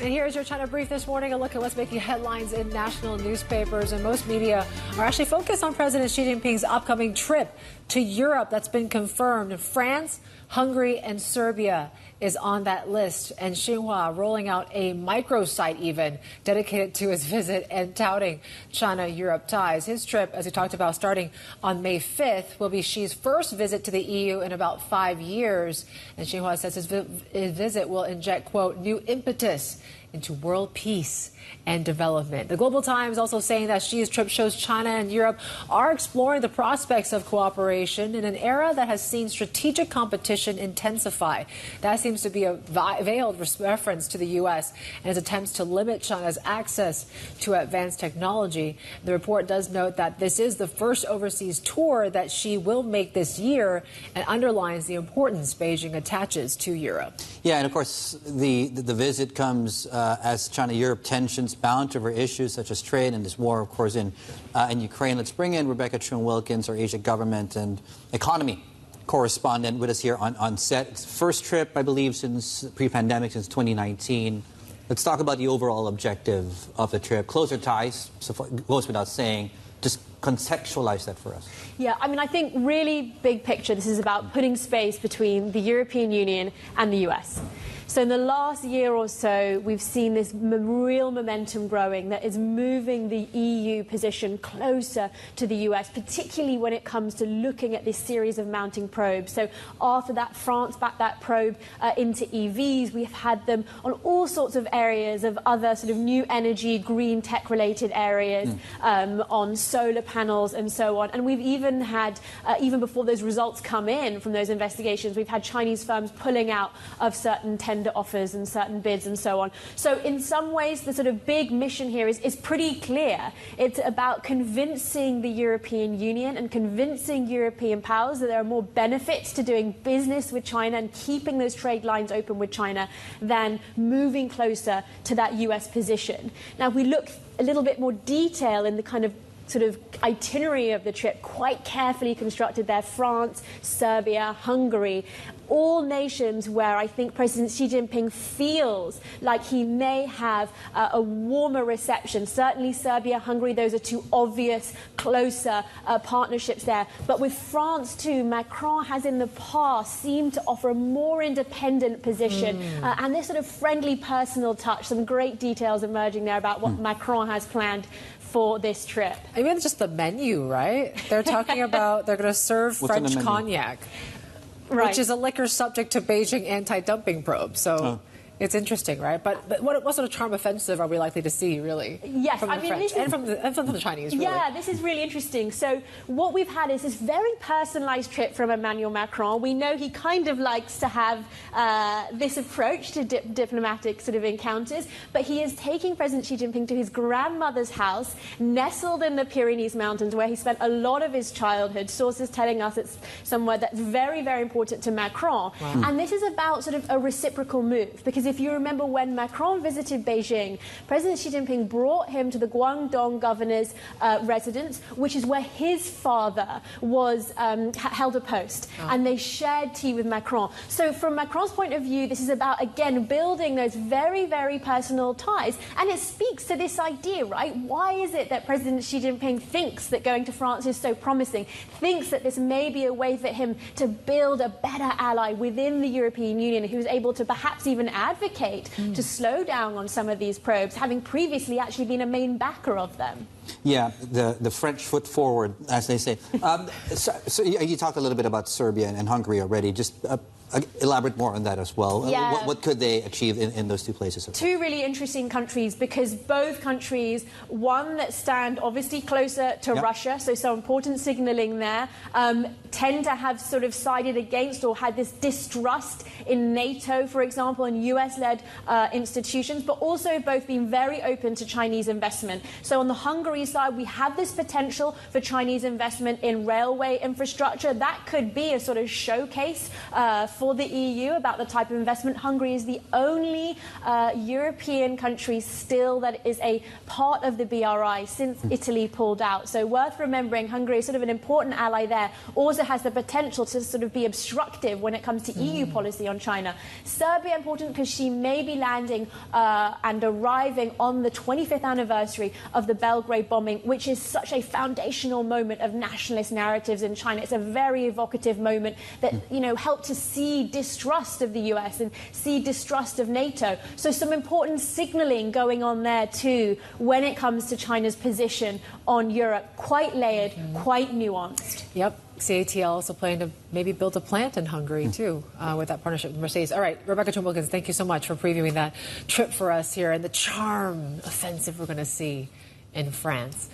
And here's your China Brief this morning, a look at what's making headlines in national newspapers. And most media are actually focused on President Xi Jinping's upcoming trip to Europe that's been confirmed. And France, Hungary, and Serbia is on that list. And Xinhua rolling out a microsite even dedicated to his visit and touting China-Europe ties. His trip, as we talked about, starting on May 5th, will be Xi's first visit to the EU in about 5 years. And Xinhua says his visit will inject, quote, new impetus into world peace and development. The Global Times also saying that Xi's trip shows China and Europe are exploring the prospects of cooperation in an era that has seen strategic competition intensify. That seems to be a veiled reference to the U.S. and its attempts to limit China's access to advanced technology. The report does note that this is the first overseas tour that Xi will make this year and underlines the importance Beijing attaches to Europe. Yeah, and of course, the visit comes as China-Europe tensions mount over issues such as trade and this war, of course, in Ukraine. Let's bring in Rebecca Chun-Wilkins, our Asia government and economy correspondent, with us here on set. It's the first trip, I believe, since pre-pandemic, since 2019. Let's talk about the overall objective of the trip. Closer ties, so it goes without saying. Just contextualize that for us. Yeah, I mean, I think really big picture, this is about putting space between the European Union and the US. So in the last year or so, we've seen this real momentum growing that is moving the EU position closer to the US, particularly when it comes to looking at this series of mounting probes. So after that, France backed that probe into EVs. We've had them on all sorts of areas of other sort of new energy, green tech-related areas, on solar panels and so on. And we've even had, even before those results come in from those investigations, we've had Chinese firms pulling out of certain tender offers and certain bids and so on. So in some ways, the sort of big mission here is pretty clear. It's about convincing the European Union and convincing European powers that there are more benefits to doing business with China and keeping those trade lines open with China than moving closer to that US position. Now, if we look a little bit more detail in the kind of sort of itinerary of the trip, quite carefully constructed there, France, Serbia, Hungary, all nations where I think President Xi Jinping feels like he may have a warmer reception. Certainly Serbia, Hungary, those are two obvious, closer partnerships there. But with France too, Macron has in the past seemed to offer a more independent position and this sort of friendly personal touch, some great details emerging there about what Macron has planned for this trip. I mean, it's just the menu, right? They're talking about they're going to serve French cognac, right, which is a liquor subject to Beijing anti-dumping probe. So it's interesting, right? But what sort of charm offensive are we likely to see, really? Yes, from the French and from the Chinese, really? Yeah, this is really interesting. So what we've had is this very personalized trip from Emmanuel Macron. We know he kind of likes to have this approach to diplomatic sort of encounters, but he is taking President Xi Jinping to his grandmother's house, nestled in the Pyrenees Mountains, where he spent a lot of his childhood. Sources telling us it's somewhere that's very, very important to Macron. Wow. And this is about sort of a reciprocal move, because if you remember when Macron visited Beijing, President Xi Jinping brought him to the Guangdong governor's residence, which is where his father was held a post, and they shared tea with Macron. So from Macron's point of view, this is about, again, building those very, very personal ties, and it speaks to this idea, right? Why is it that President Xi Jinping thinks that going to France is so promising, thinks that this may be a way for him to build a better ally within the European Union who's able to perhaps even advocate to slow down on some of these probes, having previously actually been a main backer of them? Yeah, the French foot forward, as they say. So you talked a little bit about Serbia and Hungary already. Just elaborate more on that as well. Yeah. What could they achieve in those two places? Two really interesting countries, because both countries, one that stand obviously closer to Russia, so important signaling there, tend to have sort of sided against or had this distrust in NATO, for example, and US-led institutions, but also both been very open to Chinese investment. So on the Hungary side, we have this potential for Chinese investment in railway infrastructure. That could be a sort of showcase for for the EU about the type of investment. Hungary is the only European country still that is a part of the BRI since Italy pulled out. So worth remembering, Hungary is sort of an important ally there, also has the potential to sort of be obstructive when it comes to EU policy on China. Serbia, important because she may be landing and arriving on the 25th anniversary of the Belgrade bombing, which is such a foundational moment of nationalist narratives in China. It's a very evocative moment that, you know, helped to see distrust of the US and see distrust of NATO. So some important signaling going on there too when it comes to China's position on Europe. Quite layered, quite nuanced. Yep. CATL also planning to maybe build a plant in Hungary, too, with that partnership with Mercedes. All right, Rebecca Chun-Wilkins, thank you so much for previewing that trip for us here and the charm offensive we're going to see in France.